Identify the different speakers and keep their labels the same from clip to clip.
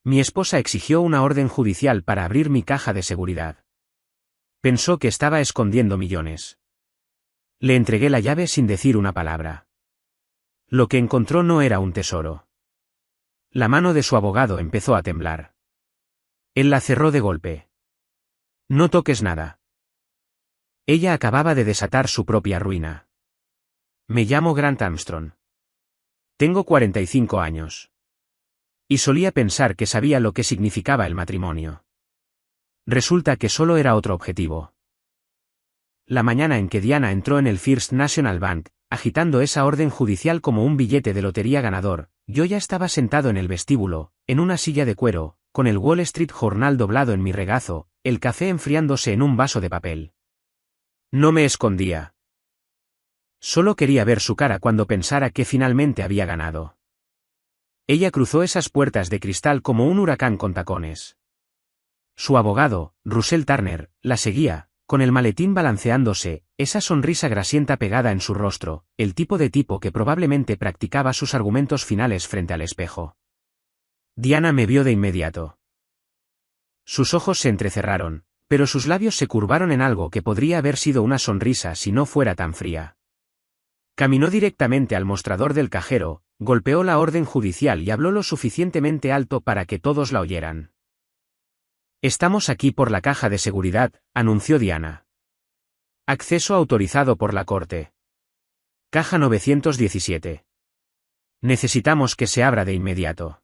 Speaker 1: Mi esposa exigió una orden judicial para abrir mi caja de seguridad. Pensó que estaba escondiendo millones. Le entregué la llave sin decir una palabra. Lo que encontró no era un tesoro. La mano de su abogado empezó a temblar. Él la cerró de golpe. No toques nada. Ella acababa de desatar su propia ruina. Me llamo Grant Armstrong. Tengo 45 años. Y solía pensar que sabía lo que significaba el matrimonio. Resulta que solo era otro objetivo. La mañana en que Diana entró en el First National Bank, agitando esa orden judicial como un billete de lotería ganador, yo ya estaba sentado en el vestíbulo, en una silla de cuero, con el Wall Street Journal doblado en mi regazo, el café enfriándose en un vaso de papel. No me escondía. Solo quería ver su cara cuando pensara que finalmente había ganado. Ella cruzó esas puertas de cristal como un huracán con tacones. Su abogado, Russell Turner, la seguía, con el maletín balanceándose, esa sonrisa grasienta pegada en su rostro, el tipo de tipo que probablemente practicaba sus argumentos finales frente al espejo. Diana me vio de inmediato. Sus ojos se entrecerraron, pero sus labios se curvaron en algo que podría haber sido una sonrisa si no fuera tan fría. Caminó directamente al mostrador del cajero, golpeó la orden judicial y habló lo suficientemente alto para que todos la oyeran. Estamos aquí por la caja de seguridad, anunció Diana. Acceso autorizado por la corte. Caja 917. Necesitamos que se abra de inmediato.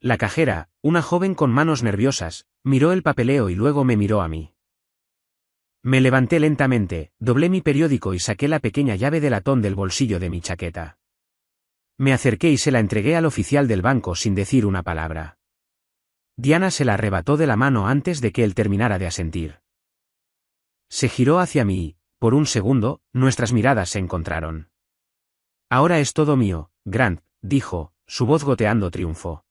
Speaker 1: La cajera, una joven con manos nerviosas, miró el papeleo y luego me miró a mí. Me levanté lentamente, doblé mi periódico y saqué la pequeña llave de latón del bolsillo de mi chaqueta. Me acerqué y se la entregué al oficial del banco sin decir una palabra. Diana se la arrebató de la mano antes de que él terminara de asentir. Se giró hacia mí y, por un segundo, nuestras miradas se encontraron. Ahora es todo mío, Grant, dijo, su voz goteando triunfo.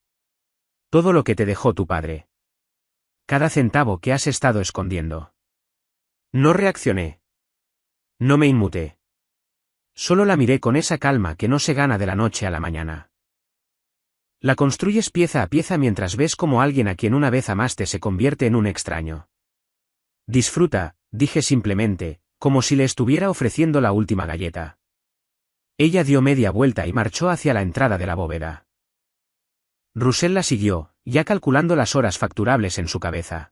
Speaker 1: Todo lo que te dejó tu padre. Cada centavo que has estado escondiendo. No reaccioné. No me inmuté. Solo la miré con esa calma que no se gana de la noche a la mañana. La construyes pieza a pieza mientras ves cómo alguien a quien una vez amaste se convierte en un extraño. Disfruta, dije simplemente, como si le estuviera ofreciendo la última galleta. Ella dio media vuelta y marchó hacia la entrada de la bóveda. Russell la siguió, ya calculando las horas facturables en su cabeza.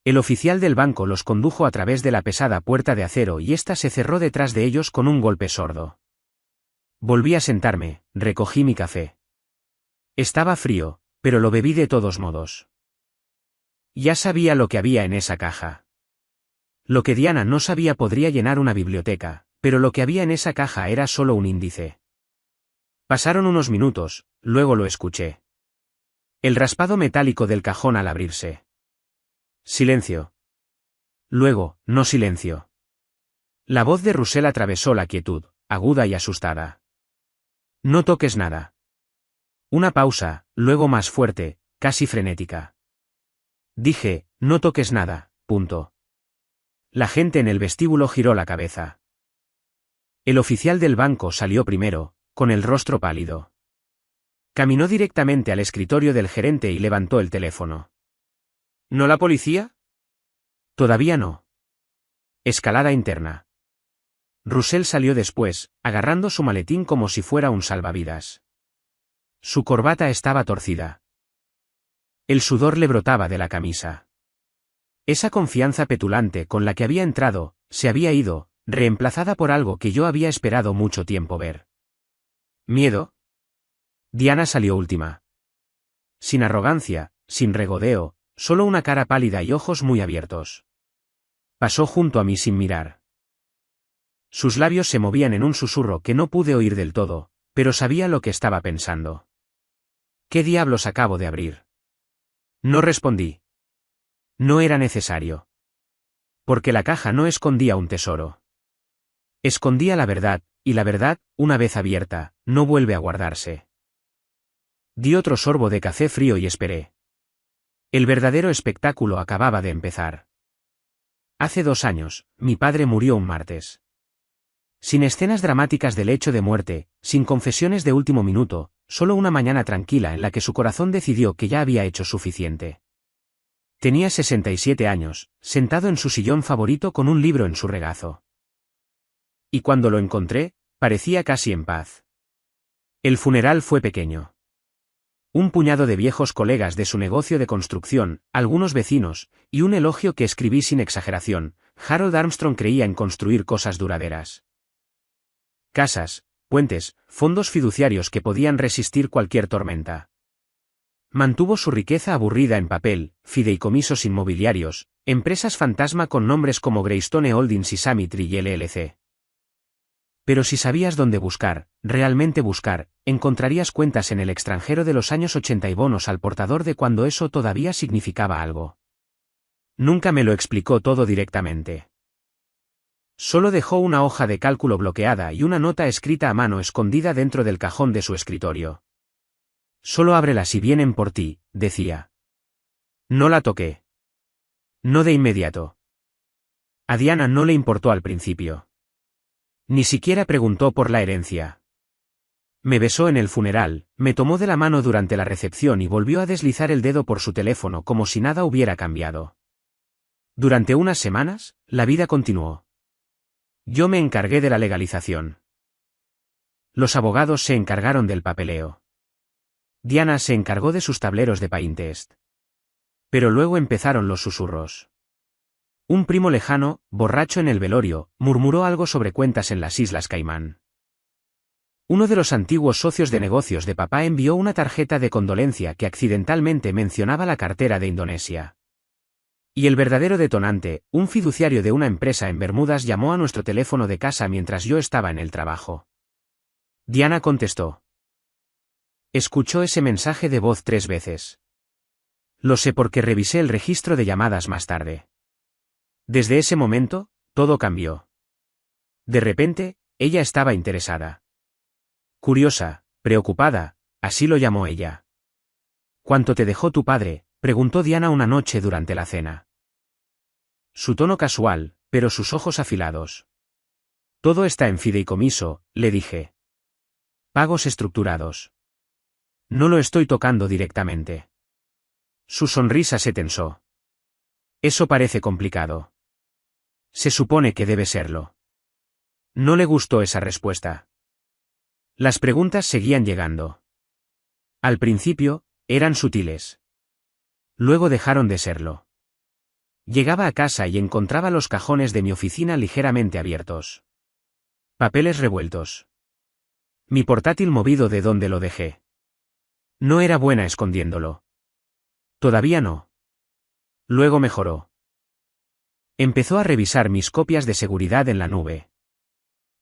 Speaker 1: El oficial del banco los condujo a través de la pesada puerta de acero y ésta se cerró detrás de ellos con un golpe sordo. Volví a sentarme, recogí mi café. Estaba frío, pero lo bebí de todos modos. Ya sabía lo que había en esa caja. Lo que Diana no sabía podría llenar una biblioteca, pero lo que había en esa caja era solo un índice. Pasaron unos minutos, luego lo escuché. El raspado metálico del cajón al abrirse. Silencio. Luego, no silencio. La voz de Russell atravesó la quietud, aguda y asustada. No toques nada. Una pausa, luego más fuerte, casi frenética. Dije, no toques nada, punto. La gente en el vestíbulo giró la cabeza. El oficial del banco salió primero, con el rostro pálido. Caminó directamente al escritorio del gerente y levantó el teléfono. ¿No la policía? Todavía no. Escalada interna. Russell salió después, agarrando su maletín como si fuera un salvavidas. Su corbata estaba torcida. El sudor le brotaba de la camisa. Esa confianza petulante con la que había entrado, se había ido, reemplazada por algo que yo había esperado mucho tiempo ver. ¿Miedo? Diana salió última. Sin arrogancia, sin regodeo, solo una cara pálida y ojos muy abiertos. Pasó junto a mí sin mirar. Sus labios se movían en un susurro que no pude oír del todo, pero sabía lo que estaba pensando. ¿Qué diablos acabo de abrir? No respondí. No era necesario. Porque la caja no escondía un tesoro. Escondía la verdad, y la verdad, una vez abierta, no vuelve a guardarse. Di otro sorbo de café frío y esperé. El verdadero espectáculo acababa de empezar. Hace 2 años, mi padre murió un martes. Sin escenas dramáticas del hecho de muerte, sin confesiones de último minuto, solo una mañana tranquila en la que su corazón decidió que ya había hecho suficiente. Tenía 67 años, sentado en su sillón favorito con un libro en su regazo. Y cuando lo encontré, parecía casi en paz. El funeral fue pequeño. Un puñado de viejos colegas de su negocio de construcción, algunos vecinos, y un elogio que escribí sin exageración. Harold Armstrong creía en construir cosas duraderas. Casas, puentes, fondos fiduciarios que podían resistir cualquier tormenta. Mantuvo su riqueza aburrida en papel, fideicomisos inmobiliarios, empresas fantasma con nombres como Greystone Holdings y Summitry LLC. Pero si sabías dónde buscar, realmente buscar, encontrarías cuentas en el extranjero de los años 80 y bonos al portador de cuando eso todavía significaba algo. Nunca me lo explicó todo directamente. Solo dejó una hoja de cálculo bloqueada y una nota escrita a mano escondida dentro del cajón de su escritorio. Solo ábrela si vienen por ti, decía. No la toqué. No de inmediato. A Diana no le importó al principio. Ni siquiera preguntó por la herencia. Me besó en el funeral, me tomó de la mano durante la recepción y volvió a deslizar el dedo por su teléfono como si nada hubiera cambiado. Durante unas semanas, la vida continuó. Yo me encargué de la legalización. Los abogados se encargaron del papeleo. Diana se encargó de sus tableros de Pinterest. Pero luego empezaron los susurros. Un primo lejano, borracho en el velorio, murmuró algo sobre cuentas en las Islas Caimán. Uno de los antiguos socios de negocios de papá envió una tarjeta de condolencia que accidentalmente mencionaba la cartera de Indonesia. Y el verdadero detonante, un fiduciario de una empresa en Bermudas llamó a nuestro teléfono de casa mientras yo estaba en el trabajo. Diana contestó. Escuchó ese mensaje de voz 3 veces. Lo sé porque revisé el registro de llamadas más tarde. Desde ese momento, todo cambió. De repente, ella estaba interesada. Curiosa, preocupada, así lo llamó ella. ¿Cuánto te dejó tu padre?, preguntó Diana una noche durante la cena. Su tono casual, pero sus ojos afilados. Todo está en fideicomiso, le dije. Pagos estructurados. No lo estoy tocando directamente. Su sonrisa se tensó. Eso parece complicado. Se supone que debe serlo. No le gustó esa respuesta. Las preguntas seguían llegando. Al principio, eran sutiles. Luego dejaron de serlo. Llegaba a casa y encontraba los cajones de mi oficina ligeramente abiertos. Papeles revueltos. Mi portátil movido de donde lo dejé. No era buena escondiéndolo. Todavía no. Luego mejoró. Empezó a revisar mis copias de seguridad en la nube.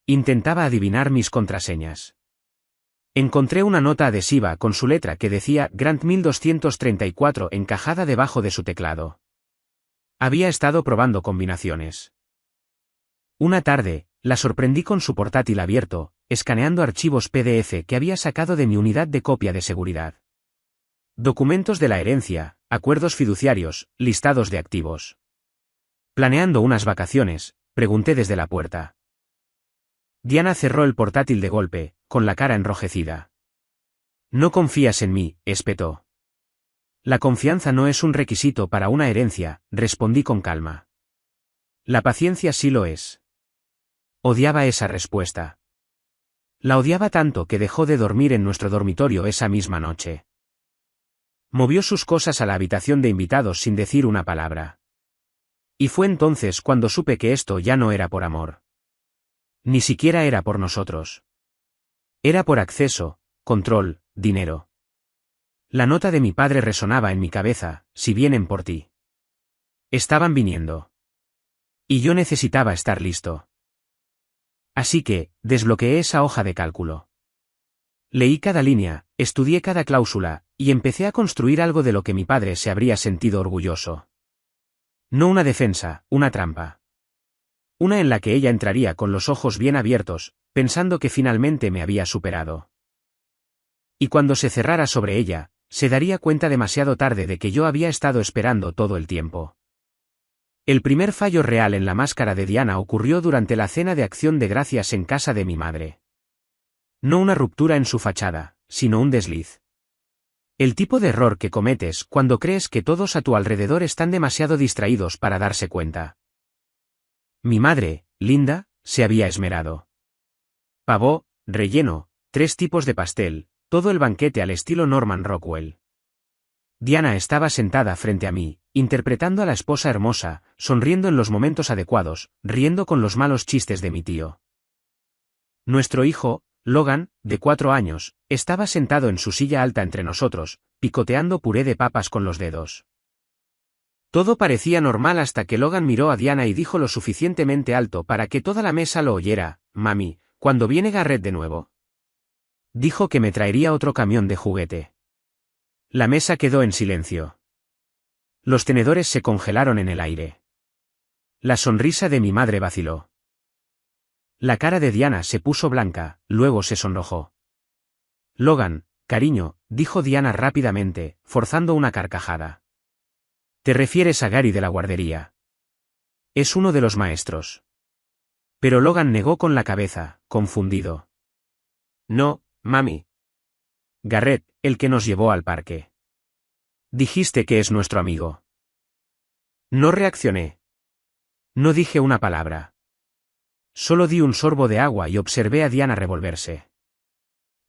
Speaker 1: Intentaba adivinar mis contraseñas. Encontré una nota adhesiva con su letra que decía Grant 1234 encajada debajo de su teclado. Había estado probando combinaciones. Una tarde, la sorprendí con su portátil abierto, escaneando archivos PDF que había sacado de mi unidad de copia de seguridad. Documentos de la herencia, acuerdos fiduciarios, listados de activos. Planeando unas vacaciones, pregunté desde la puerta. Diana cerró el portátil de golpe, con la cara enrojecida. No confías en mí, espetó. La confianza no es un requisito para una herencia, respondí con calma. La paciencia sí lo es. Odiaba esa respuesta. La odiaba tanto que dejó de dormir en nuestro dormitorio esa misma noche. Movió sus cosas a la habitación de invitados sin decir una palabra. Y fue entonces cuando supe que esto ya no era por amor. Ni siquiera era por nosotros. Era por acceso, control, dinero. La nota de mi padre resonaba en mi cabeza, si vienen por ti. Estaban viniendo. Y yo necesitaba estar listo. Así que, desbloqueé esa hoja de cálculo. Leí cada línea, estudié cada cláusula, y empecé a construir algo de lo que mi padre se habría sentido orgulloso. No una defensa, una trampa. Una en la que ella entraría con los ojos bien abiertos, pensando que finalmente me había superado. Y cuando se cerrara sobre ella, se daría cuenta demasiado tarde de que yo había estado esperando todo el tiempo. El primer fallo real en la máscara de Diana ocurrió durante la cena de Acción de Gracias en casa de mi madre. No una ruptura en su fachada, sino un desliz. El tipo de error que cometes cuando crees que todos a tu alrededor están demasiado distraídos para darse cuenta. Mi madre, Linda, se había esmerado. Pavó, relleno, 3 tipos de pastel, todo el banquete al estilo Norman Rockwell. Diana estaba sentada frente a mí, interpretando a la esposa hermosa, sonriendo en los momentos adecuados, riendo con los malos chistes de mi tío. Nuestro hijo, Logan, de 4 años, estaba sentado en su silla alta entre nosotros, picoteando puré de papas con los dedos. Todo parecía normal hasta que Logan miró a Diana y dijo lo suficientemente alto para que toda la mesa lo oyera: «Mami, ¿cuándo viene Garrett de nuevo?» Dijo que me traería otro camión de juguete. La mesa quedó en silencio. Los tenedores se congelaron en el aire. La sonrisa de mi madre vaciló. La cara de Diana se puso blanca, luego se sonrojó. «Logan, cariño», dijo Diana rápidamente, forzando una carcajada. «Te refieres a Gary de la guardería. Es uno de los maestros». Pero Logan negó con la cabeza, confundido. «No, mami. Garrett, el que nos llevó al parque. Dijiste que es nuestro amigo». No reaccioné. No dije una palabra. Solo di un sorbo de agua y observé a Diana revolverse.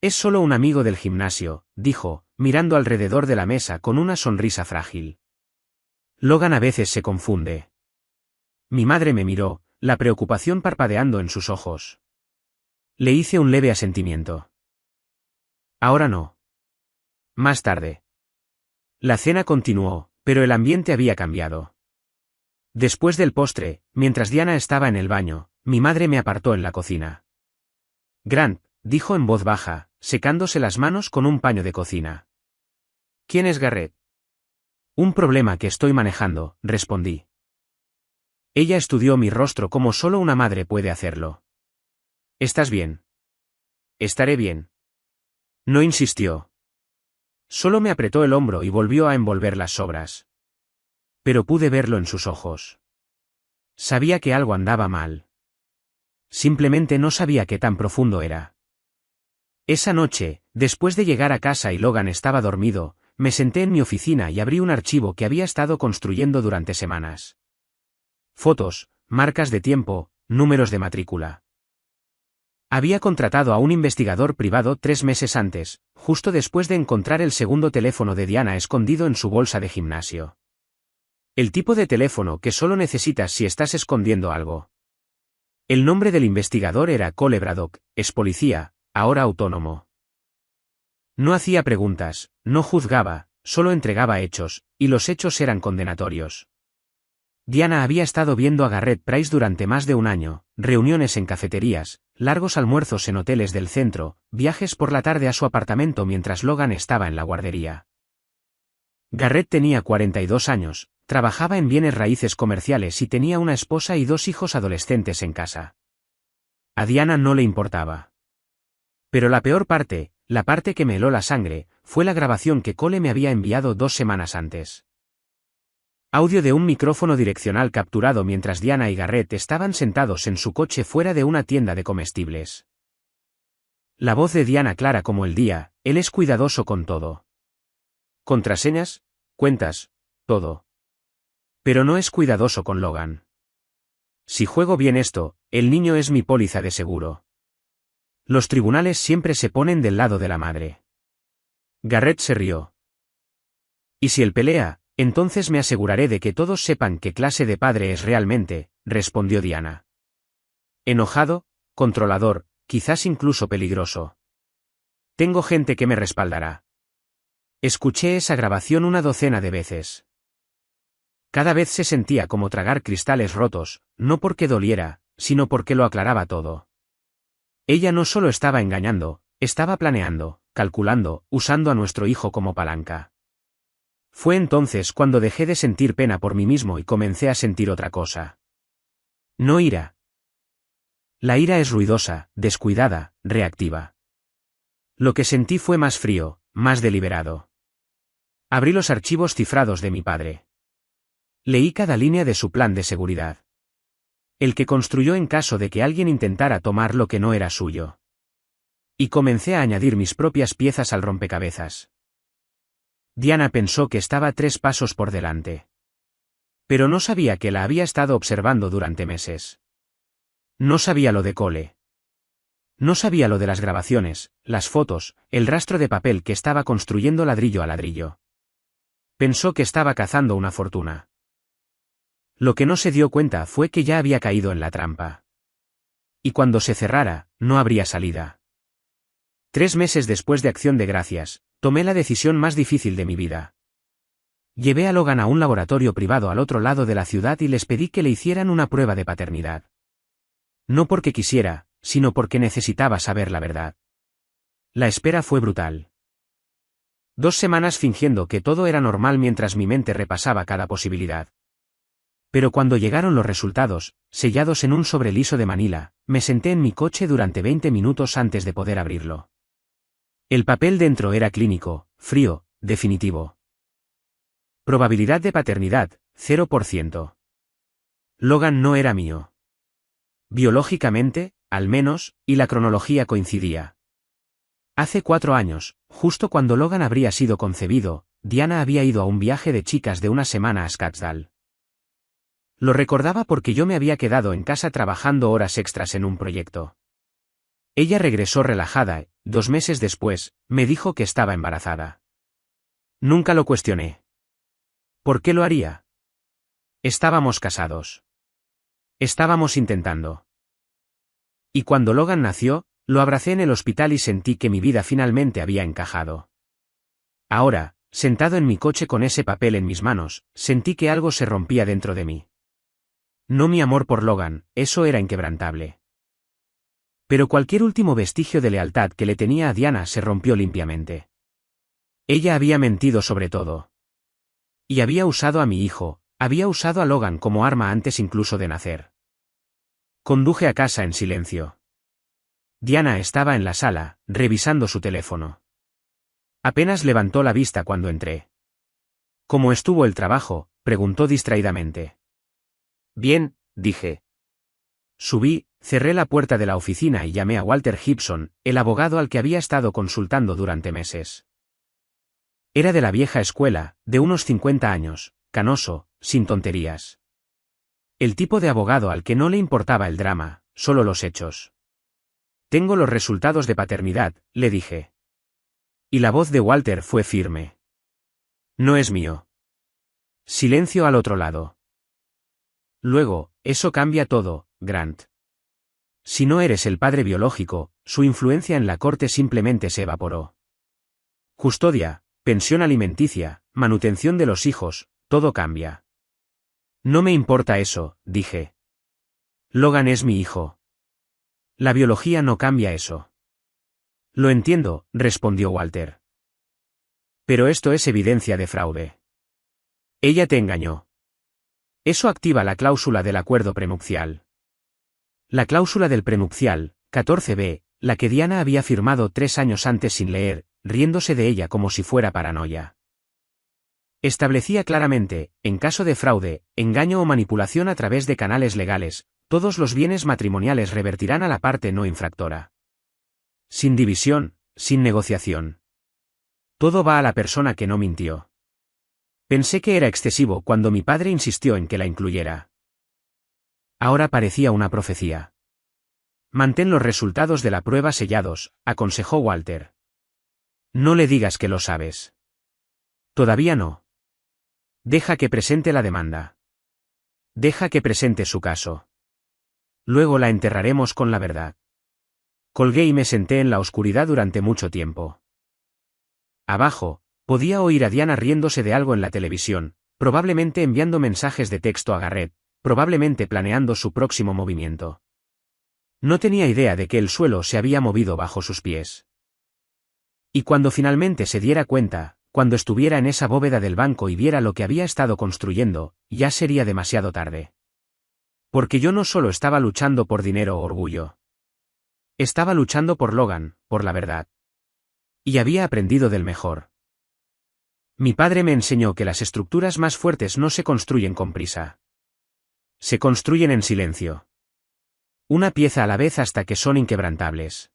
Speaker 1: «Es solo un amigo del gimnasio», dijo, mirando alrededor de la mesa con una sonrisa frágil. Logan a veces se confunde. Mi madre me miró, la preocupación parpadeando en sus ojos. Le hice un leve asentimiento. «Ahora no. Más tarde». La cena continuó, pero el ambiente había cambiado. Después del postre, mientras Diana estaba en el baño, mi madre me apartó en la cocina. «Grant», dijo en voz baja, secándose las manos con un paño de cocina. «¿Quién es Garrett?» «Un problema que estoy manejando», respondí. Ella estudió mi rostro como solo una madre puede hacerlo. «¿Estás bien?» «Estaré bien». No insistió. Solo me apretó el hombro y volvió a envolver las sobras. Pero pude verlo en sus ojos. Sabía que algo andaba mal. Simplemente no sabía qué tan profundo era. Esa noche, después de llegar a casa y Logan estaba dormido, me senté en mi oficina y abrí un archivo que había estado construyendo durante semanas. Fotos, marcas de tiempo, números de matrícula. Había contratado a un investigador privado 3 meses antes, justo después de encontrar el segundo teléfono de Diana escondido en su bolsa de gimnasio. El tipo de teléfono que solo necesitas si estás escondiendo algo. El nombre del investigador era Cole Braddock, ex policía, ahora autónomo. No hacía preguntas, no juzgaba, solo entregaba hechos, y los hechos eran condenatorios. Diana había estado viendo a Garrett Price durante más de un año, reuniones en cafeterías, largos almuerzos en hoteles del centro, viajes por la tarde a su apartamento mientras Logan estaba en la guardería. Garrett tenía 42 años, trabajaba en bienes raíces comerciales y tenía una esposa y 2 hijos adolescentes en casa. A Diana no le importaba. Pero la peor parte, la parte que me heló la sangre, fue la grabación que Cole me había enviado 2 semanas antes. Audio de un micrófono direccional capturado mientras Diana y Garrett estaban sentados en su coche fuera de una tienda de comestibles. La voz de Diana clara como el día: «Él es cuidadoso con todo. Contraseñas, cuentas, todo. Pero no es cuidadoso con Logan. Si juego bien esto, el niño es mi póliza de seguro». Los tribunales siempre se ponen del lado de la madre. Garrett se rió. «¿Y si él pelea? Entonces me aseguraré de que todos sepan qué clase de padre es realmente», respondió Diana. «Enojado, controlador, quizás incluso peligroso. Tengo gente que me respaldará». Escuché esa grabación una docena de veces. Cada vez se sentía como tragar cristales rotos, no porque doliera, sino porque lo aclaraba todo. Ella no solo estaba engañando, estaba planeando, calculando, usando a nuestro hijo como palanca. Fue entonces cuando dejé de sentir pena por mí mismo y comencé a sentir otra cosa. No ira. La ira es ruidosa, descuidada, reactiva. Lo que sentí fue más frío, más deliberado. Abrí los archivos cifrados de mi padre. Leí cada línea de su plan de seguridad. El que construyó en caso de que alguien intentara tomar lo que no era suyo. Y comencé a añadir mis propias piezas al rompecabezas. Diana pensó que estaba 3 pasos por delante. Pero no sabía que la había estado observando durante meses. No sabía lo de Cole. No sabía lo de las grabaciones, las fotos, el rastro de papel que estaba construyendo ladrillo a ladrillo. Pensó que estaba cazando una fortuna. Lo que no se dio cuenta fue que ya había caído en la trampa. Y cuando se cerrara, no habría salida. 3 meses después de Acción de Gracias, tomé la decisión más difícil de mi vida. Llevé a Logan a un laboratorio privado al otro lado de la ciudad y les pedí que le hicieran una prueba de paternidad. No porque quisiera, sino porque necesitaba saber la verdad. La espera fue brutal. 2 semanas fingiendo que todo era normal mientras mi mente repasaba cada posibilidad. Pero cuando llegaron los resultados, sellados en un sobre liso de Manila, me senté en mi coche durante 20 minutos antes de poder abrirlo. El papel dentro era clínico, frío, definitivo. Probabilidad de paternidad, 0%. Logan no era mío. Biológicamente, al menos, y la cronología coincidía. Hace 4 años, justo cuando Logan habría sido concebido, Diana había ido a un viaje de chicas de una semana a Scottsdale. Lo recordaba porque yo me había quedado en casa trabajando horas extras en un proyecto. Ella regresó relajada y, 2 meses después, me dijo que estaba embarazada. Nunca lo cuestioné. ¿Por qué lo haría? Estábamos casados. Estábamos intentando. Y cuando Logan nació, lo abracé en el hospital y sentí que mi vida finalmente había encajado. Ahora, sentado en mi coche con ese papel en mis manos, sentí que algo se rompía dentro de mí. No mi amor por Logan, eso era inquebrantable. Pero cualquier último vestigio de lealtad que le tenía a Diana se rompió limpiamente. Ella había mentido sobre todo. Y había usado a mi hijo, había usado a Logan como arma antes incluso de nacer. Conduje a casa en silencio. Diana estaba en la sala, revisando su teléfono. Apenas levantó la vista cuando entré. ¿Cómo estuvo el trabajo?, preguntó distraídamente. Bien, dije. Subí, cerré la puerta de la oficina y llamé a Walter Gibson, el abogado al que había estado consultando durante meses. Era de la vieja escuela, de unos 50 años, canoso, sin tonterías. El tipo de abogado al que no le importaba el drama, solo los hechos. Tengo los resultados de paternidad, le dije. Y la voz de Walter fue firme. No es mío. Silencio al otro lado. Luego, eso cambia todo, Grant. Si no eres el padre biológico, su influencia en la corte simplemente se evaporó. Custodia, pensión alimenticia, manutención de los hijos, todo cambia. No me importa eso, dije. Logan es mi hijo. La biología no cambia eso. Lo entiendo, respondió Walter. Pero esto es evidencia de fraude. Ella te engañó. Eso activa la cláusula del acuerdo prenupcial. La cláusula del prenupcial, 14b, la que Diana había firmado 3 años antes sin leer, riéndose de ella como si fuera paranoia. Establecía claramente, en caso de fraude, engaño o manipulación a través de canales legales, todos los bienes matrimoniales revertirán a la parte no infractora. Sin división, sin negociación. Todo va a la persona que no mintió. Pensé que era excesivo cuando mi padre insistió en que la incluyera. Ahora parecía una profecía. Mantén los resultados de la prueba sellados, aconsejó Walter. No le digas que lo sabes. Todavía no. Deja que presente la demanda. Deja que presente su caso. Luego la enterraremos con la verdad. Colgué y me senté en la oscuridad durante mucho tiempo. Abajo, podía oír a Diana riéndose de algo en la televisión, probablemente enviando mensajes de texto a Garrett, probablemente planeando su próximo movimiento. No tenía idea de que el suelo se había movido bajo sus pies. Y cuando finalmente se diera cuenta, cuando estuviera en esa bóveda del banco y viera lo que había estado construyendo, ya sería demasiado tarde. Porque yo no solo estaba luchando por dinero o orgullo. Estaba luchando por Logan, por la verdad. Y había aprendido del mejor. Mi padre me enseñó que las estructuras más fuertes no se construyen con prisa. Se construyen en silencio. Una pieza a la vez hasta que son inquebrantables.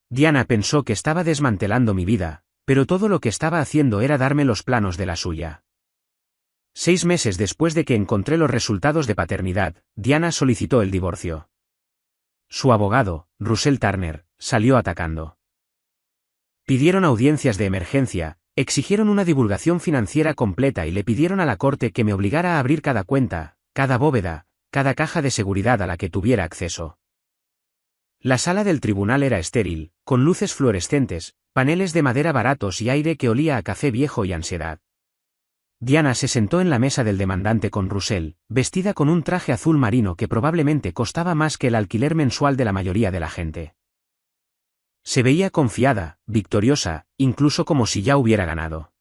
Speaker 1: Diana pensó que estaba desmantelando mi vida, pero todo lo que estaba haciendo era darme los planos de la suya. 6 meses después de que encontré los resultados de paternidad, Diana solicitó el divorcio. Su abogado, Russell Turner, salió atacando. Pidieron audiencias de emergencia, exigieron una divulgación financiera completa y le pidieron a la corte que me obligara a abrir cada cuenta, cada bóveda, cada caja de seguridad a la que tuviera acceso. La sala del tribunal era estéril, con luces fluorescentes, paneles de madera baratos y aire que olía a café viejo y ansiedad. Diana se sentó en la mesa del demandante con Russell, vestida con un traje azul marino que probablemente costaba más que el alquiler mensual de la mayoría de la gente. Se veía confiada, victoriosa, incluso como si ya hubiera ganado.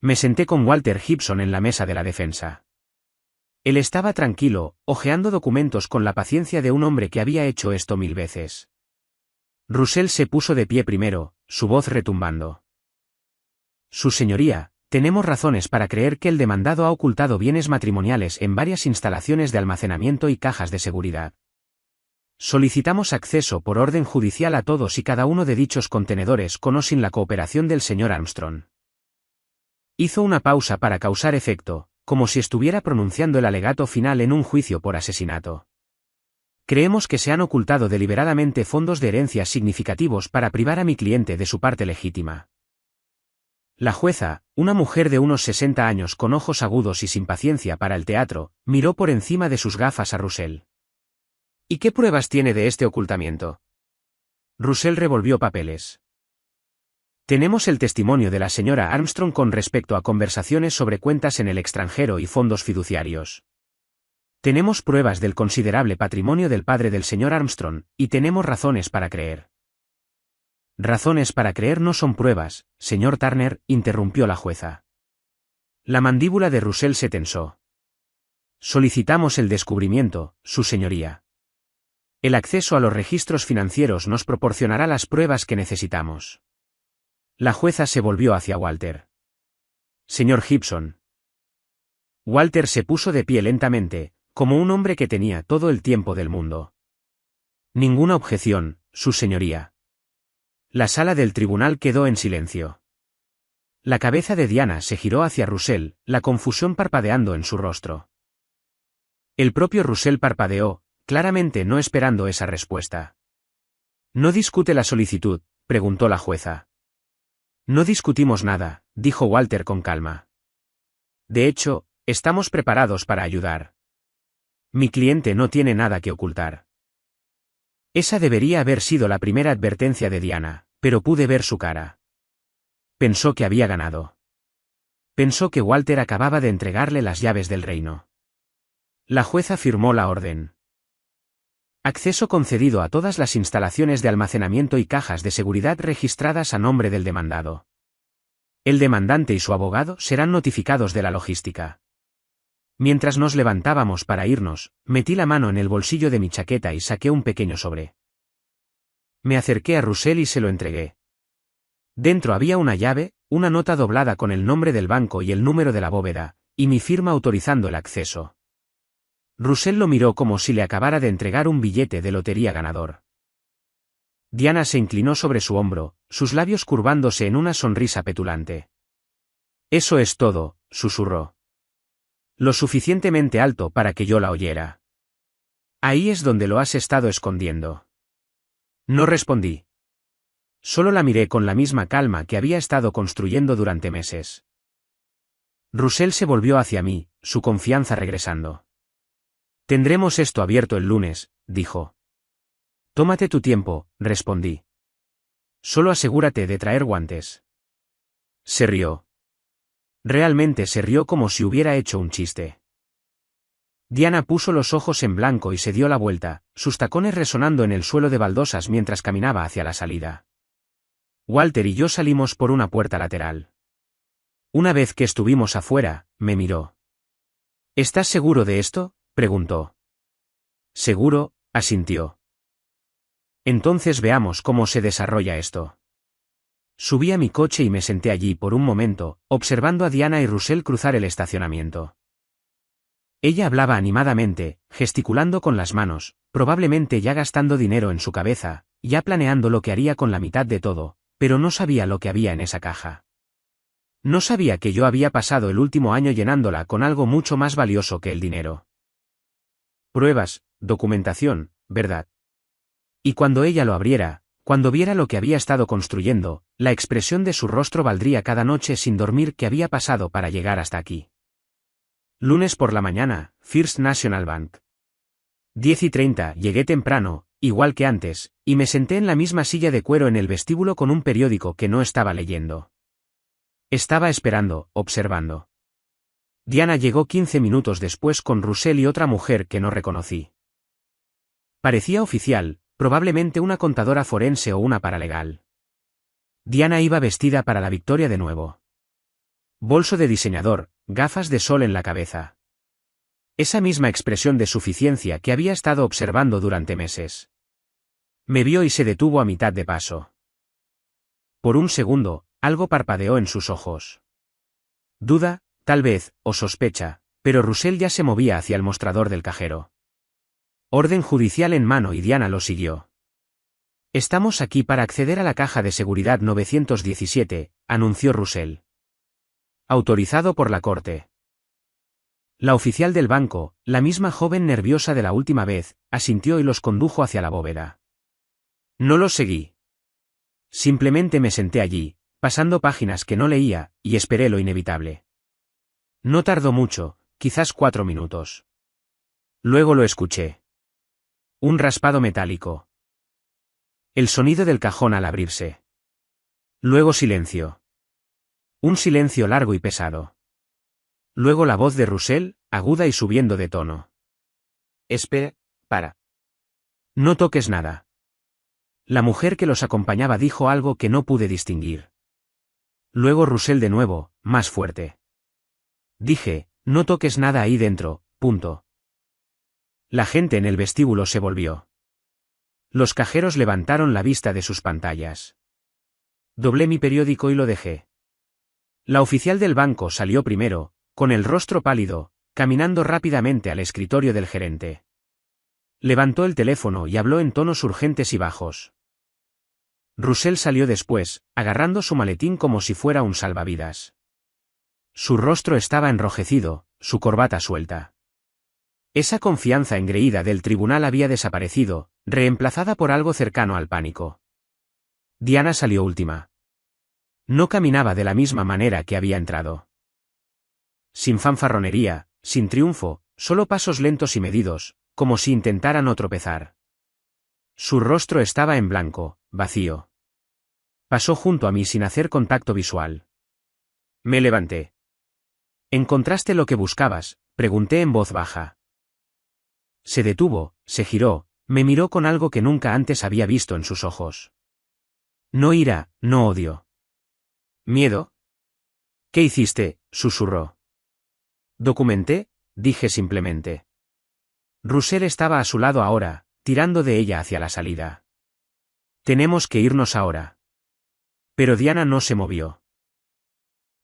Speaker 1: Me senté con Walter Gibson en la mesa de la defensa. Él estaba tranquilo, hojeando documentos con la paciencia de un hombre que había hecho esto 1000 veces. Russell se puso de pie primero, su voz retumbando. Su señoría, tenemos razones para creer que el demandado ha ocultado bienes matrimoniales en varias instalaciones de almacenamiento y cajas de seguridad. Solicitamos acceso por orden judicial a todos y cada uno de dichos contenedores con o sin la cooperación del señor Armstrong. Hizo una pausa para causar efecto, como si estuviera pronunciando el alegato final en un juicio por asesinato. Creemos que se han ocultado deliberadamente fondos de herencia significativos para privar a mi cliente de su parte legítima. La jueza, una mujer de unos 60 años con ojos agudos y sin paciencia para el teatro, miró por encima de sus gafas a Russell. ¿Y qué pruebas tiene de este ocultamiento? Russell revolvió papeles. Tenemos el testimonio de la señora Armstrong con respecto a conversaciones sobre cuentas en el extranjero y fondos fiduciarios. Tenemos pruebas del considerable patrimonio del padre del señor Armstrong, y tenemos razones para creer. Razones para creer no son pruebas, señor Turner, interrumpió la jueza. La mandíbula de Russell se tensó. Solicitamos el descubrimiento, su señoría. El acceso a los registros financieros nos proporcionará las pruebas que necesitamos. La jueza se volvió hacia Walter. Señor Gibson. Walter se puso de pie lentamente, como un hombre que tenía todo el tiempo del mundo. Ninguna objeción, su señoría. La sala del tribunal quedó en silencio. La cabeza de Diana se giró hacia Russell, la confusión parpadeando en su rostro. El propio Russell parpadeó, claramente no esperando esa respuesta. ¿No discute la solicitud?, preguntó la jueza. No discutimos nada, dijo Walter con calma. De hecho, estamos preparados para ayudar. Mi cliente no tiene nada que ocultar. Esa debería haber sido la primera advertencia de Diana, pero pude ver su cara. Pensó que había ganado. Pensó que Walter acababa de entregarle las llaves del reino. La jueza firmó la orden. Acceso concedido a todas las instalaciones de almacenamiento y cajas de seguridad registradas a nombre del demandado. El demandante y su abogado serán notificados de la logística. Mientras nos levantábamos para irnos, metí la mano en el bolsillo de mi chaqueta y saqué un pequeño sobre. Me acerqué a Russell y se lo entregué. Dentro había una llave, una nota doblada con el nombre del banco y el número de la bóveda, y mi firma autorizando el acceso. Russell lo miró como si le acabara de entregar un billete de lotería ganador. Diana se inclinó sobre su hombro, sus labios curvándose en una sonrisa petulante. Eso es todo, susurró. Lo suficientemente alto para que yo la oyera. Ahí es donde lo has estado escondiendo. No respondí. Solo la miré con la misma calma que había estado construyendo durante meses. Russell se volvió hacia mí, su confianza regresando. Tendremos esto abierto el lunes, dijo. Tómate tu tiempo, respondí. Solo asegúrate de traer guantes. Se rió. Realmente se rió como si hubiera hecho un chiste. Diana puso los ojos en blanco y se dio la vuelta, sus tacones resonando en el suelo de baldosas mientras caminaba hacia la salida. Walter y yo salimos por una puerta lateral. Una vez que estuvimos afuera, me miró. ¿Estás seguro de esto?, preguntó. Seguro, asintió. Entonces veamos cómo se desarrolla esto. Subí a mi coche y me senté allí por un momento, observando a Diana y Russell cruzar el estacionamiento. Ella hablaba animadamente, gesticulando con las manos, probablemente ya gastando dinero en su cabeza, ya planeando lo que haría con la mitad de todo, pero no sabía lo que había en esa caja. No sabía que yo había pasado el último año llenándola con algo mucho más valioso que el dinero. Pruebas, documentación, ¿verdad? Y cuando ella lo abriera, cuando viera lo que había estado construyendo, la expresión de su rostro valdría cada noche sin dormir que había pasado para llegar hasta aquí. Lunes por la mañana, First National Bank. 10:30, llegué temprano, igual que antes, y me senté en la misma silla de cuero en el vestíbulo con un periódico que no estaba leyendo. Estaba esperando, observando. Diana llegó 15 minutos después con Russell y otra mujer que no reconocí. Parecía oficial, probablemente una contadora forense o una paralegal. Diana iba vestida para la victoria de nuevo. Bolso de diseñador, gafas de sol en la cabeza. Esa misma expresión de suficiencia que había estado observando durante meses. Me vio y se detuvo a mitad de paso. Por un segundo, algo parpadeó en sus ojos. Duda, tal vez, o sospecha, pero Russell ya se movía hacia el mostrador del cajero. Orden judicial en mano y Diana lo siguió. Estamos aquí para acceder a la caja de seguridad 917, anunció Russell. Autorizado por la corte. La oficial del banco, la misma joven nerviosa de la última vez, asintió y los condujo hacia la bóveda. No los seguí. Simplemente me senté allí, pasando páginas que no leía, y esperé lo inevitable. No tardó mucho, quizás 4 minutos. Luego lo escuché. Un raspado metálico. El sonido del cajón al abrirse. Luego silencio. Un silencio largo y pesado. Luego la voz de Russell, aguda y subiendo de tono. Espera, para. No toques nada. La mujer que los acompañaba dijo algo que no pude distinguir. Luego Russell de nuevo, más fuerte. Dije, no toques nada ahí dentro, punto. La gente en el vestíbulo se volvió. Los cajeros levantaron la vista de sus pantallas. Doblé mi periódico y lo dejé. La oficial del banco salió primero, con el rostro pálido, caminando rápidamente al escritorio del gerente. Levantó el teléfono y habló en tonos urgentes y bajos. Russell salió después, agarrando su maletín como si fuera un salvavidas. Su rostro estaba enrojecido, su corbata suelta. Esa confianza engreída del tribunal había desaparecido, reemplazada por algo cercano al pánico. Diana salió última. No caminaba de la misma manera que había entrado. Sin fanfarronería, sin triunfo, solo pasos lentos y medidos, como si intentara no tropezar. Su rostro estaba en blanco, vacío. Pasó junto a mí sin hacer contacto visual. Me levanté. ¿Encontraste lo que buscabas?, pregunté en voz baja. Se detuvo, se giró, me miró con algo que nunca antes había visto en sus ojos. No ira, no odio. ¿Miedo? ¿Qué hiciste?, susurró. Documenté, dije simplemente. Russell estaba a su lado ahora, tirando de ella hacia la salida. Tenemos que irnos ahora. Pero Diana no se movió.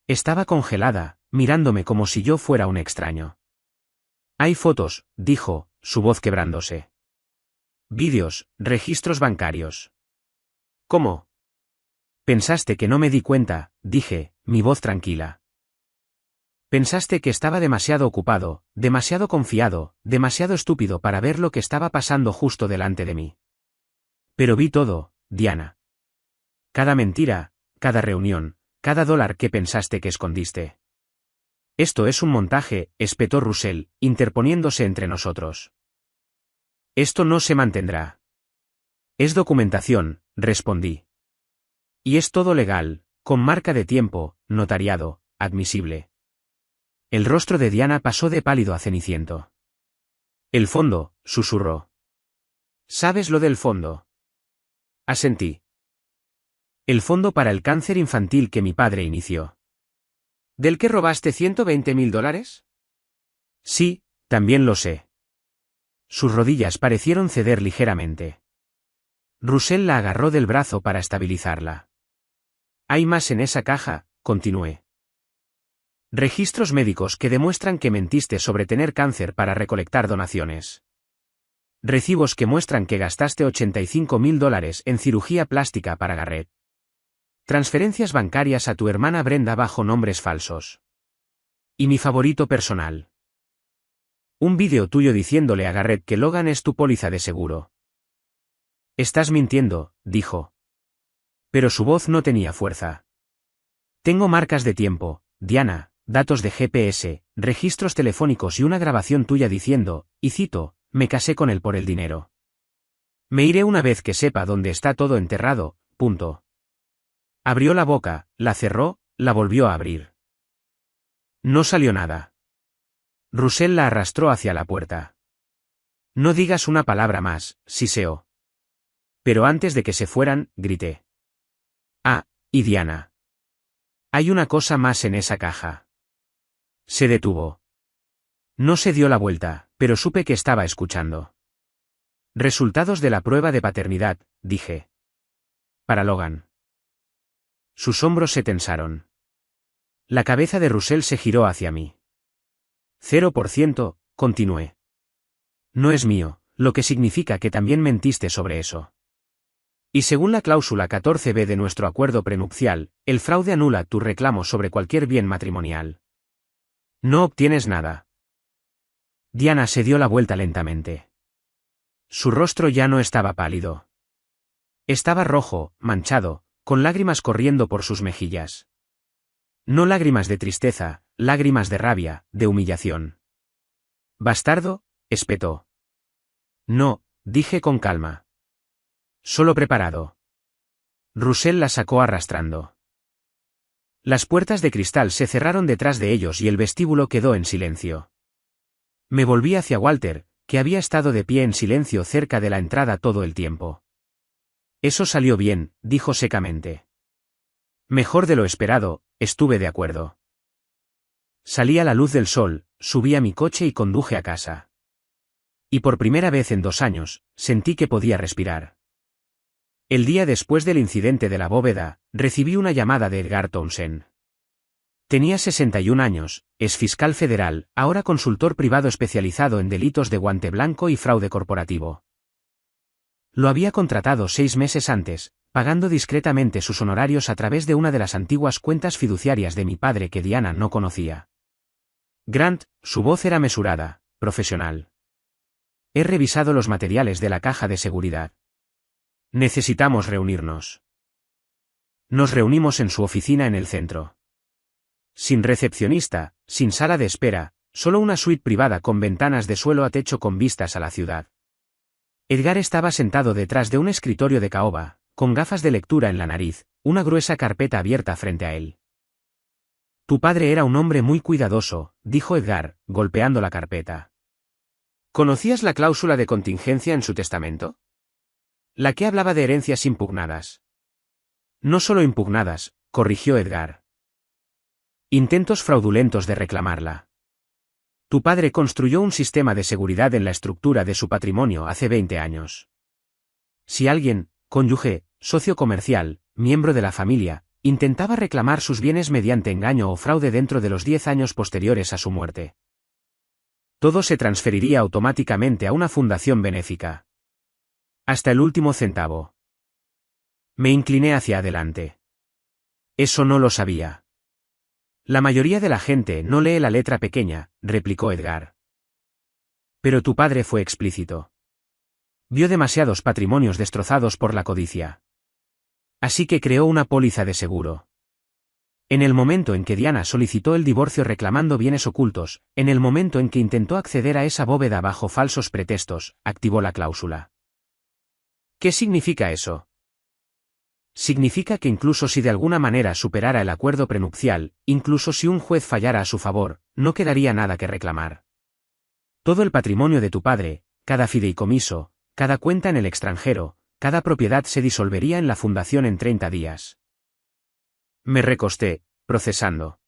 Speaker 1: Estaba congelada, mirándome como si yo fuera un extraño. Hay fotos, dijo, su voz quebrándose. Vídeos, registros bancarios. ¿Cómo? Pensaste que no me di cuenta, dije, mi voz tranquila. Pensaste que estaba demasiado ocupado, demasiado confiado, demasiado estúpido para ver lo que estaba pasando justo delante de mí. Pero vi todo, Diana. Cada mentira, cada reunión, cada dólar que pensaste que escondiste. Esto es un montaje, espetó Russell, interponiéndose entre nosotros. Esto no se mantendrá. Es documentación, respondí. Y es todo legal, con marca de tiempo, notariado, admisible. El rostro de Diana pasó de pálido a ceniciento. El fondo, susurró. ¿Sabes lo del fondo? Asentí. El fondo para el cáncer infantil que mi padre inició. ¿Del que robaste $120.000? Sí, también lo sé. Sus rodillas parecieron ceder ligeramente. Russell la agarró del brazo para estabilizarla. Hay más en esa caja, continué. Registros médicos que demuestran que mentiste sobre tener cáncer para recolectar donaciones. Recibos que muestran que gastaste $85.000 en cirugía plástica para Garrett. Transferencias bancarias a tu hermana Brenda bajo nombres falsos. Y mi favorito personal. Un vídeo tuyo diciéndole a Garrett que Logan es tu póliza de seguro. Estás mintiendo, dijo. Pero su voz no tenía fuerza. Tengo marcas de tiempo, Diana, datos de GPS, registros telefónicos y una grabación tuya diciendo, y cito, me casé con él por el dinero. Me iré una vez que sepa dónde está todo enterrado, punto. Abrió la boca, la cerró, la volvió a abrir. No salió nada. Russell la arrastró hacia la puerta. No digas una palabra más, siseó. Pero antes de que se fueran, grité. Ah, y Diana. Hay una cosa más en esa caja. Se detuvo. No se dio la vuelta, pero supe que estaba escuchando. Resultados de la prueba de paternidad, dije. Para Logan. Sus hombros se tensaron. La cabeza de Russell se giró hacia mí. 0%, continué. No es mío, lo que significa que también mentiste sobre eso. Y según la cláusula 14b de nuestro acuerdo prenupcial, el fraude anula tu reclamo sobre cualquier bien matrimonial. No obtienes nada. Diana se dio la vuelta lentamente. Su rostro ya no estaba pálido. Estaba rojo, manchado, con lágrimas corriendo por sus mejillas. No lágrimas de tristeza, lágrimas de rabia, de humillación. «Bastardo», espetó. «No», dije con calma. «Solo preparado». Russell la sacó arrastrando. Las puertas de cristal se cerraron detrás de ellos y el vestíbulo quedó en silencio. Me volví hacia Walter, que había estado de pie en silencio cerca de la entrada todo el tiempo. Eso salió bien, dijo secamente. Mejor de lo esperado, estuve de acuerdo. Salí a la luz del sol, subí a mi coche y conduje a casa. Y por primera vez en 2 años, sentí que podía respirar. El día después del incidente de la bóveda, recibí una llamada de Edgar Townsend. Tenía 61 años, es fiscal federal, ahora consultor privado especializado en delitos de guante blanco y fraude corporativo. Lo había contratado 6 meses antes, pagando discretamente sus honorarios a través de una de las antiguas cuentas fiduciarias de mi padre que Diana no conocía. Grant, su voz era mesurada, profesional. He revisado los materiales de la caja de seguridad. Necesitamos reunirnos. Nos reunimos en su oficina en el centro. Sin recepcionista, sin sala de espera, solo una suite privada con ventanas de suelo a techo con vistas a la ciudad. Edgar estaba sentado detrás de un escritorio de caoba, con gafas de lectura en la nariz, una gruesa carpeta abierta frente a él. Tu padre era un hombre muy cuidadoso, dijo Edgar, golpeando la carpeta. ¿Conocías la cláusula de contingencia en su testamento? La que hablaba de herencias impugnadas. No solo impugnadas, corrigió Edgar. Intentos fraudulentos de reclamarla. Tu padre construyó un sistema de seguridad en la estructura de su patrimonio hace 20 años. Si alguien, cónyuge, socio comercial, miembro de la familia, intentaba reclamar sus bienes mediante engaño o fraude dentro de los 10 años posteriores a su muerte, todo se transferiría automáticamente a una fundación benéfica. Hasta el último centavo. Me incliné hacia adelante. Eso no lo sabía. La mayoría de la gente no lee la letra pequeña, replicó Edgar. Pero tu padre fue explícito. Vio demasiados patrimonios destrozados por la codicia. Así que creó una póliza de seguro. En el momento en que Diana solicitó el divorcio reclamando bienes ocultos, en el momento en que intentó acceder a esa bóveda bajo falsos pretextos, activó la cláusula. ¿Qué significa eso? Significa que incluso si de alguna manera superara el acuerdo prenupcial, incluso si un juez fallara a su favor, no quedaría nada que reclamar. Todo el patrimonio de tu padre, cada fideicomiso, cada cuenta en el extranjero, cada propiedad se disolvería en la fundación en 30 días. Me recosté, procesando.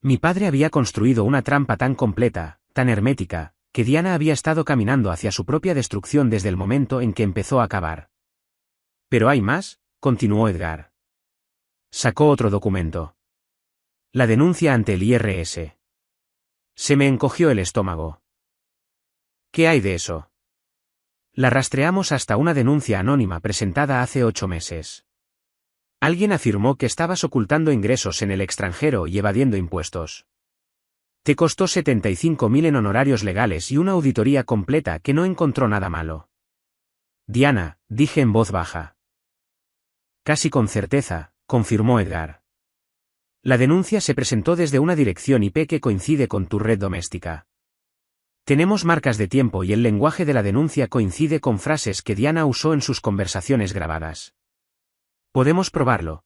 Speaker 1: Mi padre había construido una trampa tan completa, tan hermética, que Diana había estado caminando hacia su propia destrucción desde el momento en que empezó a cavar. Pero hay más, continuó Edgar. Sacó otro documento. La denuncia ante el IRS. Se me encogió el estómago. ¿Qué hay de eso? La rastreamos hasta una denuncia anónima presentada hace 8 meses. Alguien afirmó que estabas ocultando ingresos en el extranjero y evadiendo impuestos. Te costó 75.000 en honorarios legales y una auditoría completa que no encontró nada malo. Diana, dije en voz baja. Casi con certeza, confirmó Edgar. La denuncia se presentó desde una dirección IP que coincide con tu red doméstica. Tenemos marcas de tiempo y el lenguaje de la denuncia coincide con frases que Diana usó en sus conversaciones grabadas. ¿Podemos probarlo?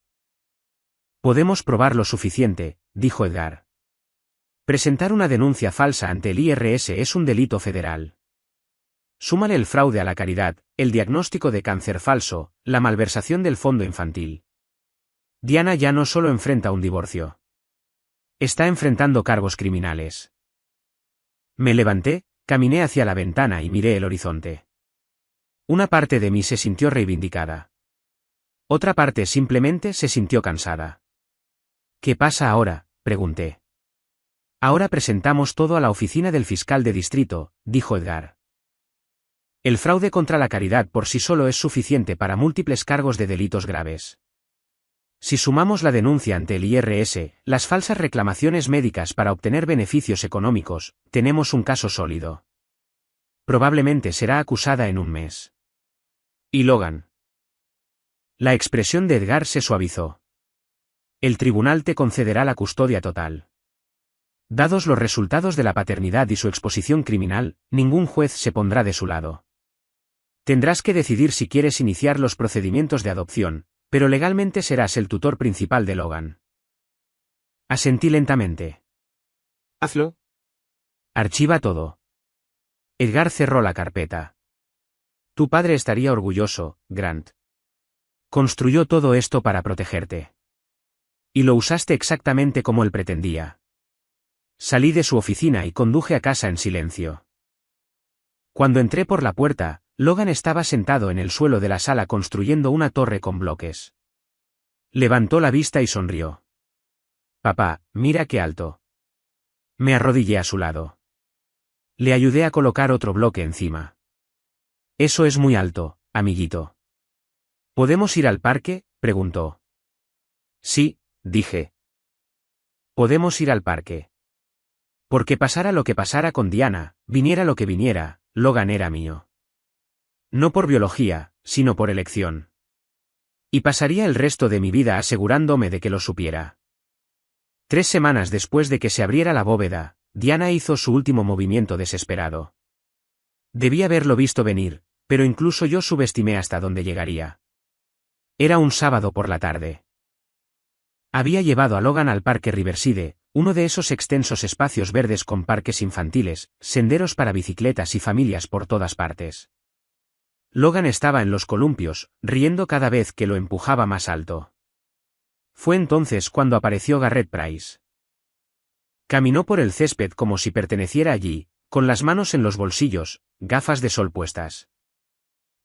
Speaker 1: Podemos probar lo suficiente, dijo Edgar. Presentar una denuncia falsa ante el IRS es un delito federal. Súmale el fraude a la caridad, el diagnóstico de cáncer falso, la malversación del fondo infantil. Diana ya no solo enfrenta un divorcio. Está enfrentando cargos criminales. Me levanté, caminé hacia la ventana y miré el horizonte. Una parte de mí se sintió reivindicada. Otra parte simplemente se sintió cansada. ¿Qué pasa ahora?, pregunté. Ahora presentamos todo a la oficina del fiscal de distrito, dijo Edgar. El fraude contra la caridad por sí solo es suficiente para múltiples cargos de delitos graves. Si sumamos la denuncia ante el IRS, las falsas reclamaciones médicas para obtener beneficios económicos, tenemos un caso sólido. Probablemente será acusada en un mes. ¿Y Logan? La expresión de Edgar se suavizó. El tribunal te concederá la custodia total. Dados los resultados de la paternidad y su exposición criminal, ningún juez se pondrá de su lado. Tendrás que decidir si quieres iniciar los procedimientos de adopción, pero legalmente serás el tutor principal de Logan. Asentí lentamente.
Speaker 2: Hazlo.
Speaker 1: Archiva todo. Edgar cerró la carpeta. Tu padre estaría orgulloso, Grant. Construyó todo esto para protegerte. Y lo usaste exactamente como él pretendía. Salí de su oficina y conduje a casa en silencio. Cuando entré por la puerta, Logan estaba sentado en el suelo de la sala construyendo una torre con bloques. Levantó la vista y sonrió. Papá, mira qué alto. Me arrodillé a su lado. Le ayudé a colocar otro bloque encima. Eso es muy alto, amiguito. ¿Podemos ir al parque?, preguntó. Sí, dije. Podemos ir al parque. Porque pasara lo que pasara con Diana, viniera lo que viniera, Logan era mío. No por biología, sino por elección. Y pasaría el resto de mi vida asegurándome de que lo supiera. 3 semanas después de que se abriera la bóveda, Diana hizo su último movimiento desesperado. Debí haberlo visto venir, pero incluso yo subestimé hasta dónde llegaría. Era un sábado por la tarde. Había llevado a Logan al Parque Riverside, uno de esos extensos espacios verdes con parques infantiles, senderos para bicicletas y familias por todas partes. Logan estaba en los columpios, riendo cada vez que lo empujaba más alto. Fue entonces cuando apareció Garrett Price. Caminó por el césped como si perteneciera allí, con las manos en los bolsillos, gafas de sol puestas.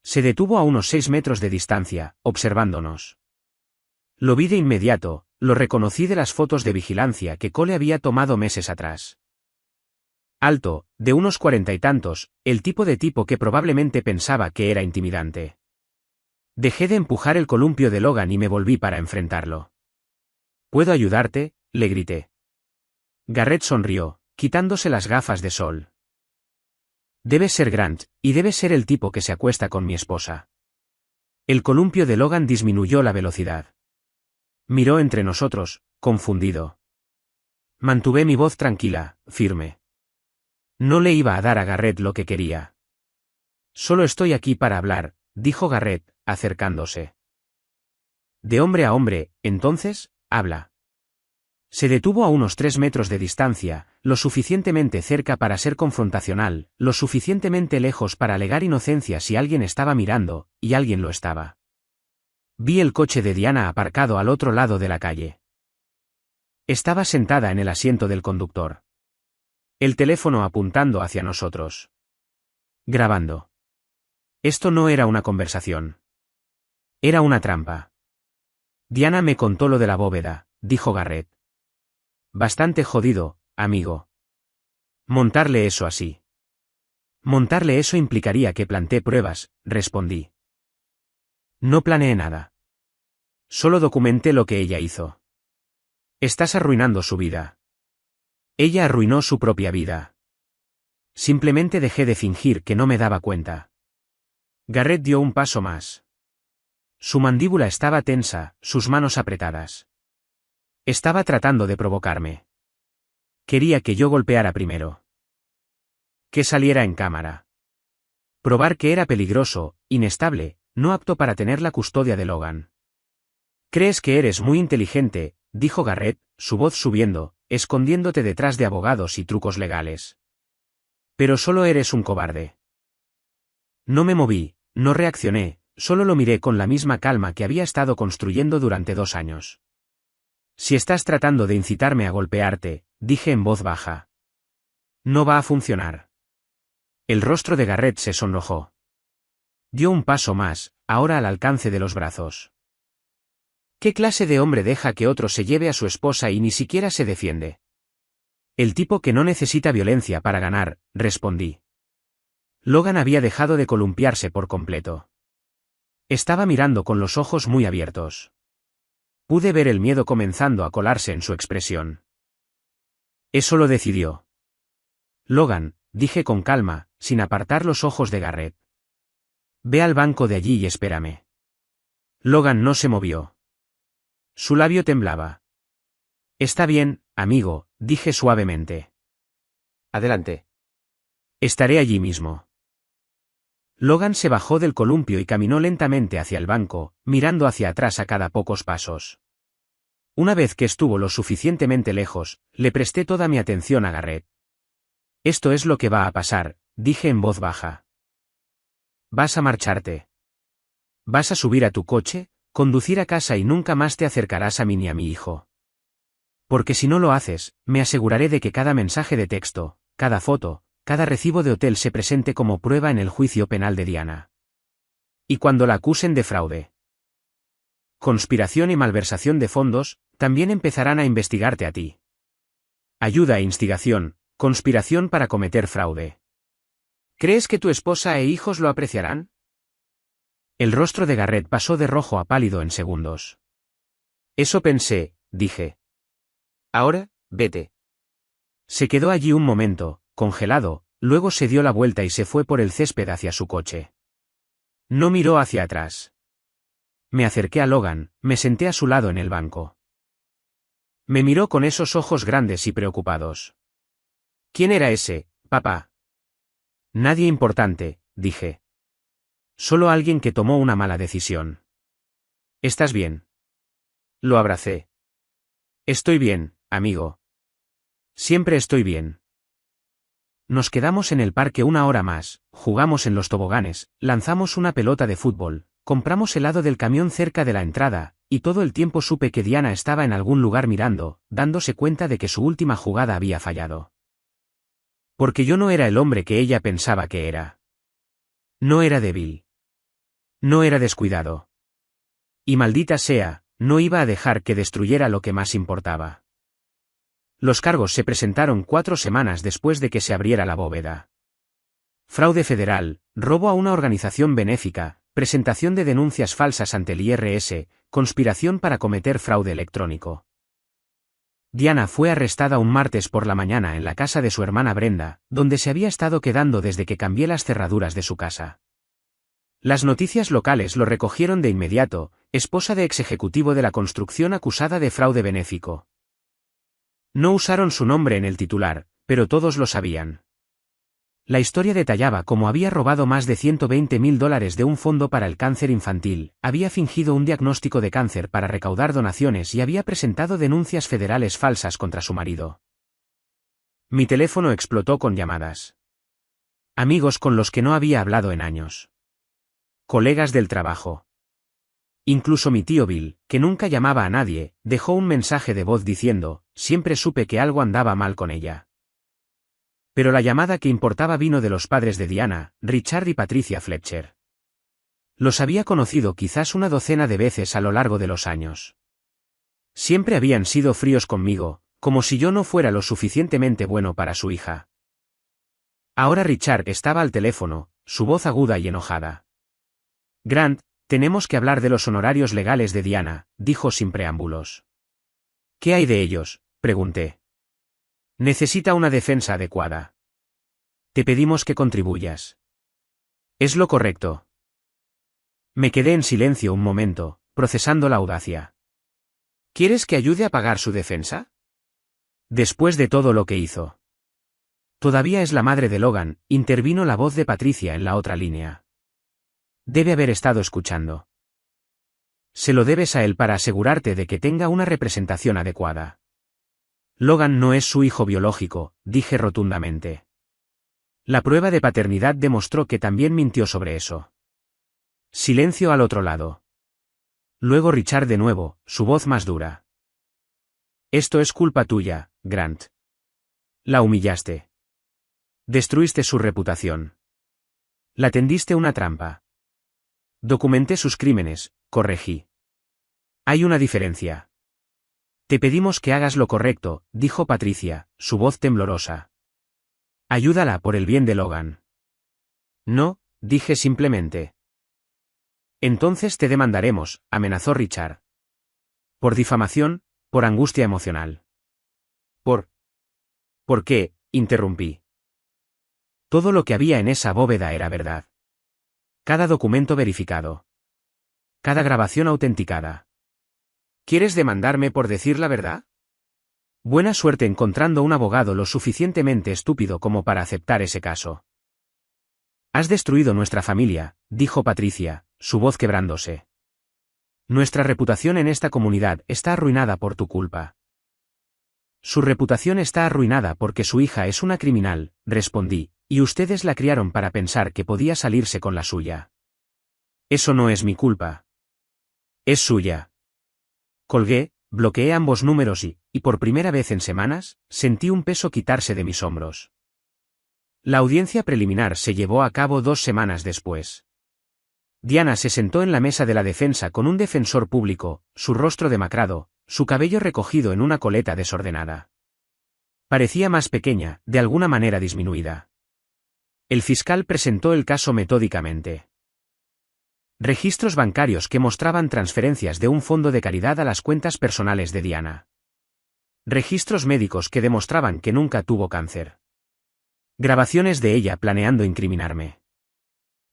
Speaker 1: Se detuvo a unos 6 metros de distancia, observándonos. Lo vi de inmediato, lo reconocí de las fotos de vigilancia que Cole había tomado meses atrás. Alto, de unos 40 y tantos, el tipo de tipo que probablemente pensaba que era intimidante. Dejé de empujar el columpio de Logan y me volví para enfrentarlo. ¿Puedo ayudarte?, le grité. Garrett sonrió, quitándose las gafas de sol. Debes ser Grant, y debes ser el tipo que se acuesta con mi esposa. El columpio de Logan disminuyó la velocidad. Miró entre nosotros, confundido. Mantuve mi voz tranquila, firme. No le iba a dar a Garrett lo que quería. Solo estoy aquí para hablar, dijo Garrett, acercándose. De hombre a hombre, entonces, habla. Se detuvo a unos 3 metros de distancia, lo suficientemente cerca para ser confrontacional, lo suficientemente lejos para alegar inocencia si alguien estaba mirando, y alguien lo estaba. Vi el coche de Diana aparcado al otro lado de la calle. Estaba sentada en el asiento del conductor. El teléfono apuntando hacia nosotros. Grabando. Esto no era una conversación. Era una trampa. Diana me contó lo de la bóveda, dijo Garrett. Bastante jodido, amigo. Montarle eso así. Montarle eso implicaría que planteé pruebas, respondí. No planeé nada. Solo documenté lo que ella hizo. Estás arruinando su vida. Ella arruinó su propia vida. Simplemente dejé de fingir que no me daba cuenta. Garrett dio un paso más. Su mandíbula estaba tensa, sus manos apretadas. Estaba tratando de provocarme. Quería que yo golpeara primero. Que saliera en cámara. Probar que era peligroso, inestable, no apto para tener la custodia de Logan. Crees que eres muy inteligente, dijo Garrett, su voz subiendo, escondiéndote detrás de abogados y trucos legales. Pero solo eres un cobarde. No me moví, no reaccioné, solo lo miré con la misma calma que había estado construyendo durante 2 años. Si estás tratando de incitarme a golpearte, dije en voz baja. No va a funcionar. El rostro de Garrett se sonrojó. Dio un paso más, ahora al alcance de los brazos. ¿Qué clase de hombre deja que otro se lleve a su esposa y ni siquiera se defiende? El tipo que no necesita violencia para ganar, respondí. Logan había dejado de columpiarse por completo. Estaba mirando con los ojos muy abiertos. Pude ver el miedo comenzando a colarse en su expresión. Eso lo decidió. Logan, dije con calma, sin apartar los ojos de Garrett. Ve al banco de allí y espérame. Logan no se movió. Su labio temblaba. Está bien, amigo, dije suavemente.
Speaker 2: Adelante.
Speaker 1: Estaré allí mismo. Logan se bajó del columpio y caminó lentamente hacia el banco, mirando hacia atrás a cada pocos pasos. Una vez que estuvo lo suficientemente lejos, le presté toda mi atención a Garrett. Esto es lo que va a pasar, dije en voz baja. Vas a marcharte. Vas a subir a tu coche, conducir a casa y nunca más te acercarás a mí ni a mi hijo. Porque si no lo haces, me aseguraré de que cada mensaje de texto, cada foto, cada recibo de hotel se presente como prueba en el juicio penal de Diana. Y cuando la acusen de fraude, conspiración y malversación de fondos, también empezarán a investigarte a ti. Ayuda e instigación, conspiración para cometer fraude. ¿Crees que tu esposa e hijos lo apreciarán? El rostro de Garrett pasó de rojo a pálido en segundos. Eso pensé, dije.
Speaker 2: Ahora, vete.
Speaker 1: Se quedó allí un momento, congelado, luego se dio la vuelta y se fue por el césped hacia su coche. No miró hacia atrás. Me acerqué a Logan, me senté a su lado en el banco. Me miró con esos ojos grandes y preocupados. ¿Quién era ese, papá? Nadie importante, dije. Solo alguien que tomó una mala decisión. ¿Estás bien? Lo abracé. Estoy bien, amigo. Siempre estoy bien. Nos quedamos en el parque 1 hora más, jugamos en los toboganes, lanzamos una pelota de fútbol, compramos helado del camión cerca de la entrada, y todo el tiempo supe que Diana estaba en algún lugar mirando, dándose cuenta de que su última jugada había fallado. Porque yo no era el hombre que ella pensaba que era. No era débil. No era descuidado. Y maldita sea, no iba a dejar que destruyera lo que más importaba. Los cargos se presentaron 4 semanas después de que se abriera la bóveda. Fraude federal, robo a una organización benéfica, presentación de denuncias falsas ante el IRS, conspiración para cometer fraude electrónico. Diana fue arrestada un martes por la mañana en la casa de su hermana Brenda, donde se había estado quedando desde que cambié las cerraduras de su casa. Las noticias locales lo recogieron de inmediato, esposa de ex ejecutivo de la construcción acusada de fraude benéfico. No usaron su nombre en el titular, pero todos lo sabían. La historia detallaba cómo había robado más de $120.000 de un fondo para el cáncer infantil, había fingido un diagnóstico de cáncer para recaudar donaciones y había presentado denuncias federales falsas contra su marido. Mi teléfono explotó con llamadas. Amigos con los que no había hablado en años. Colegas del trabajo. Incluso mi tío Bill, que nunca llamaba a nadie, dejó un mensaje de voz diciendo, siempre supe que algo andaba mal con ella. Pero la llamada que importaba vino de los padres de Diana, Richard y Patricia Fletcher. Los había conocido quizás una docena de veces a lo largo de los años. Siempre habían sido fríos conmigo, como si yo no fuera lo suficientemente bueno para su hija. Ahora Richard estaba al teléfono, su voz aguda y enojada. Grant, tenemos que hablar de los honorarios legales de Diana, dijo sin preámbulos. ¿Qué hay de ellos?, pregunté. Necesita una defensa adecuada. Te pedimos que contribuyas. Es lo correcto. Me quedé en silencio un momento, procesando la audacia. ¿Quieres que ayude a pagar su defensa? Después de todo lo que hizo. Todavía es la madre de Logan, intervino la voz de Patricia en la otra línea. Debe haber estado escuchando. Se lo debes a él para asegurarte de que tenga una representación adecuada. Logan no es su hijo biológico, dije rotundamente. La prueba de paternidad demostró que también mintió sobre eso. Silencio al otro lado. Luego Richard de nuevo, su voz más dura. Esto es culpa tuya, Grant. La humillaste. Destruiste su reputación. La tendiste una trampa. Documenté sus crímenes, corregí. Hay una diferencia. Te pedimos que hagas lo correcto, dijo Patricia, su voz temblorosa. Ayúdala por el bien de Logan. No, dije simplemente. Entonces te demandaremos, amenazó Richard. Por difamación, por angustia emocional. ¿Por qué?, interrumpí. Todo lo que había en esa bóveda era verdad. Cada documento verificado. Cada grabación autenticada. ¿Quieres demandarme por decir la verdad? Buena suerte encontrando un abogado lo suficientemente estúpido como para aceptar ese caso. Has destruido nuestra familia, dijo Patricia, su voz quebrándose. Nuestra reputación en esta comunidad está arruinada por tu culpa. Su reputación está arruinada porque su hija es una criminal, respondí, y ustedes la criaron para pensar que podía salirse con la suya. Eso no es mi culpa. Es suya. Colgué, bloqueé ambos números y por primera vez en semanas, sentí un peso quitarse de mis hombros. La audiencia preliminar se llevó a cabo 2 semanas después. Diana se sentó en la mesa de la defensa con un defensor público, su rostro demacrado, su cabello recogido en una coleta desordenada. Parecía más pequeña, de alguna manera disminuida. El fiscal presentó el caso metódicamente. Registros bancarios que mostraban transferencias de un fondo de caridad a las cuentas personales de Diana. Registros médicos que demostraban que nunca tuvo cáncer. Grabaciones de ella planeando incriminarme.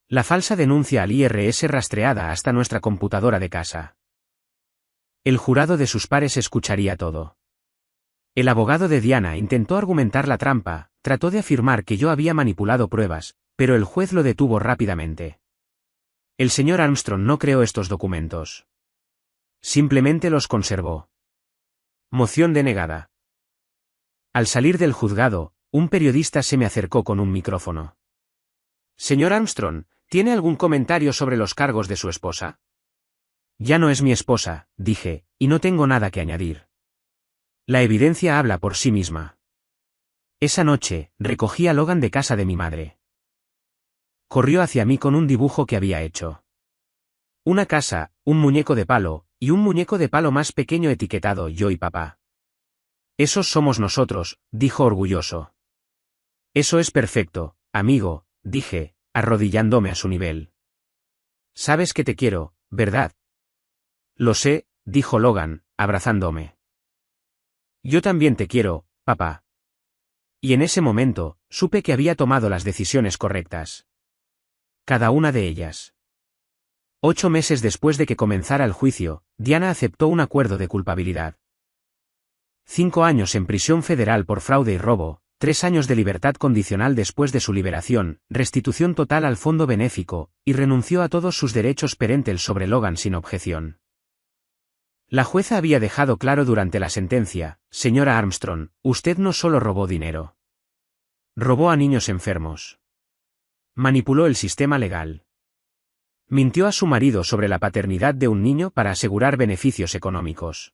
Speaker 1: La falsa denuncia al IRS rastreada hasta nuestra computadora de casa. El jurado de sus pares escucharía todo. El abogado de Diana intentó argumentar la trampa, trató de afirmar que yo había manipulado pruebas, pero el juez lo detuvo rápidamente. El señor Armstrong no creó estos documentos. Simplemente los conservó. Moción denegada. Al salir del juzgado, un periodista se me acercó con un micrófono. Señor Armstrong, ¿tiene algún comentario sobre los cargos de su esposa? Ya no es mi esposa, dije, y no tengo nada que añadir. La evidencia habla por sí misma. Esa noche, recogí a Logan de casa de mi madre. Corrió hacia mí con un dibujo que había hecho. Una casa, un muñeco de palo, y un muñeco de palo más pequeño etiquetado yo y papá. Esos somos nosotros, dijo orgulloso. Eso es perfecto, amigo, dije, arrodillándome a su nivel. Sabes que te quiero, ¿verdad? Lo sé, dijo Logan, abrazándome. Yo también te quiero, papá. Y en ese momento, supe que había tomado las decisiones correctas. Cada una de ellas. 8 meses después de que comenzara el juicio, Diana aceptó un acuerdo de culpabilidad. 5 años en prisión federal por fraude y robo, 3 años de libertad condicional después de su liberación, restitución total al fondo benéfico, y renunció a todos sus derechos parental sobre Logan sin objeción. La jueza había dejado claro durante la sentencia, señora Armstrong, usted no solo robó dinero. Robó a niños enfermos. Manipuló el sistema legal. Mintió a su marido sobre la paternidad de un niño para asegurar beneficios económicos.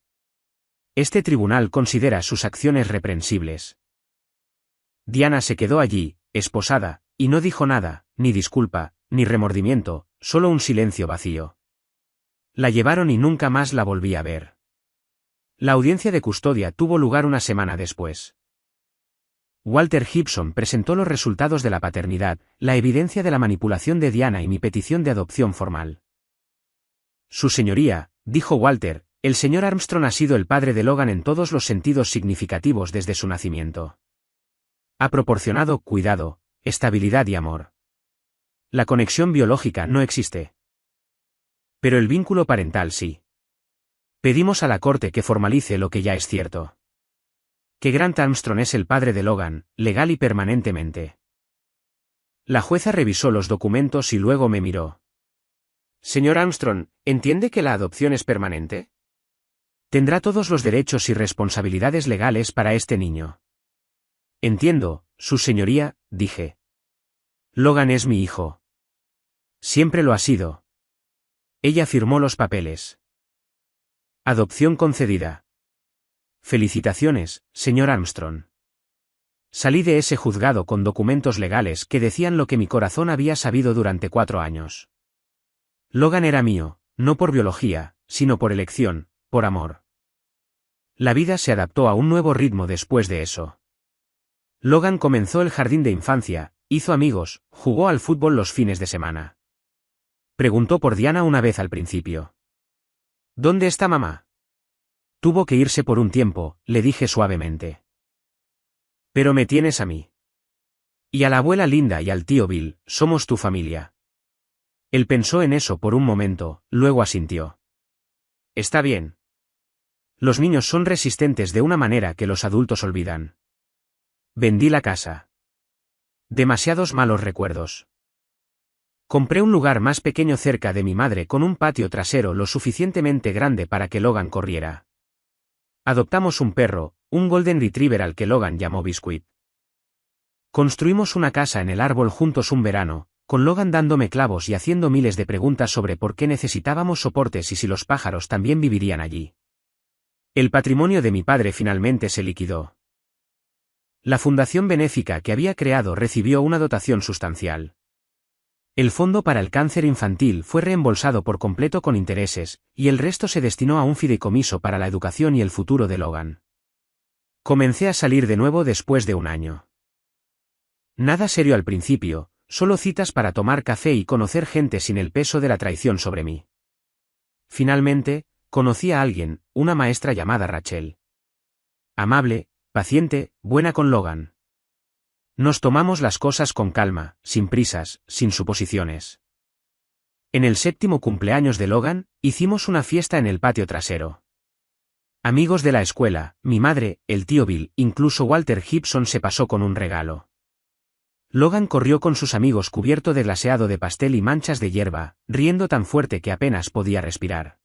Speaker 1: Este tribunal considera sus acciones reprensibles. Diana se quedó allí, esposada, y no dijo nada, ni disculpa, ni remordimiento, solo un silencio vacío. La llevaron y nunca más la volví a ver. La audiencia de custodia tuvo lugar una semana después. Walter Gibson presentó los resultados de la paternidad, la evidencia de la manipulación de Diana y mi petición de adopción formal. Su señoría, dijo Walter, el señor Armstrong ha sido el padre de Logan en todos los sentidos significativos desde su nacimiento. Ha proporcionado cuidado, estabilidad y amor. La conexión biológica no existe. Pero el vínculo parental sí. Pedimos a la corte que formalice lo que ya es cierto. Que Grant Armstrong es el padre de Logan, legal y permanentemente. La jueza revisó los documentos y luego me miró. Señor Armstrong, ¿entiende que la adopción es permanente? Tendrá todos los derechos y responsabilidades legales para este niño. Entiendo, su señoría, dije. Logan es mi hijo. Siempre lo ha sido. Ella firmó los papeles. Adopción concedida. Felicitaciones, señor Armstrong. Salí de ese juzgado con documentos legales que decían lo que mi corazón había sabido durante 4 años. Logan era mío, no por biología, sino por elección, por amor. La vida se adaptó a un nuevo ritmo después de eso. Logan comenzó el jardín de infancia, hizo amigos, jugó al fútbol los fines de semana. Preguntó por Diana una vez al principio. ¿Dónde está mamá? Tuvo que irse por un tiempo, le dije suavemente. Pero me tienes a mí. Y a la abuela Linda y al tío Bill, somos tu familia. Él pensó en eso por un momento, luego asintió. Está bien. Los niños son resistentes de una manera que los adultos olvidan. Vendí la casa. Demasiados malos recuerdos. Compré un lugar más pequeño cerca de mi madre con un patio trasero lo suficientemente grande para que Logan corriera. Adoptamos un perro, un Golden Retriever al que Logan llamó Biscuit. Construimos una casa en el árbol juntos un verano, con Logan dándome clavos y haciendo miles de preguntas sobre por qué necesitábamos soportes y si los pájaros también vivirían allí. El patrimonio de mi padre finalmente se liquidó. La fundación benéfica que había creado recibió una dotación sustancial. El fondo para el cáncer infantil fue reembolsado por completo con intereses, y el resto se destinó a un fideicomiso para la educación y el futuro de Logan. Comencé a salir de nuevo después de un año. Nada serio al principio, solo citas para tomar café y conocer gente sin el peso de la traición sobre mí. Finalmente, conocí a alguien, una maestra llamada Rachel. Amable, paciente, buena con Logan. Nos tomamos las cosas con calma, sin prisas, sin suposiciones. En el 7º cumpleaños de Logan, hicimos una fiesta en el patio trasero. Amigos de la escuela, mi madre, el tío Bill, incluso Walter Gibson se pasó con un regalo. Logan corrió con sus amigos cubierto de glaseado de pastel y manchas de hierba, riendo tan fuerte que apenas podía respirar.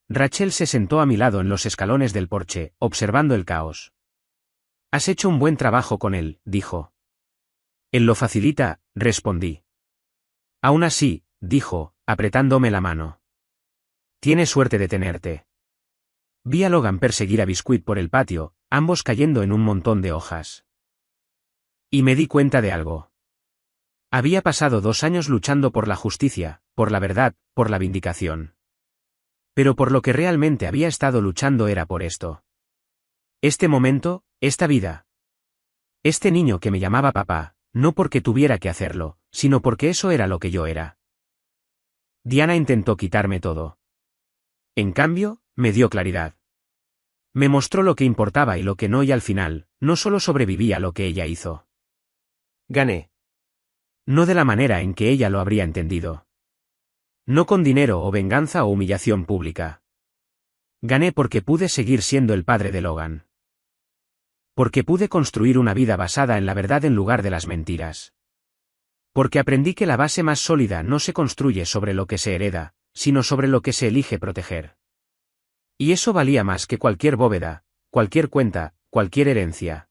Speaker 1: Rachel se sentó a mi lado en los escalones del porche, observando el caos. Has hecho un buen trabajo con él, dijo. Él lo facilita, respondí. Aún así, dijo, apretándome la mano. Tiene suerte de tenerte. Vi a Logan perseguir a Biscuit por el patio, ambos cayendo en un montón de hojas. Y me di cuenta de algo. Había pasado 2 años luchando por la justicia, por la verdad, por la vindicación. Pero por lo que realmente había estado luchando era por esto. Este momento, esta vida. Este niño que me llamaba papá, no porque tuviera que hacerlo, sino porque eso era lo que yo era. Diana intentó quitarme todo. En cambio, me dio claridad. Me mostró lo que importaba y lo que no y al final, no solo sobreviví a lo que ella hizo. Gané. No de la manera en que ella lo habría entendido. No con dinero o venganza o humillación pública. Gané porque pude seguir siendo el padre de Logan. Porque pude construir una vida basada en la verdad en lugar de las mentiras. Porque aprendí que la base más sólida no se construye sobre lo que se hereda, sino sobre lo que se elige proteger. Y eso valía más que cualquier bóveda, cualquier cuenta, cualquier herencia.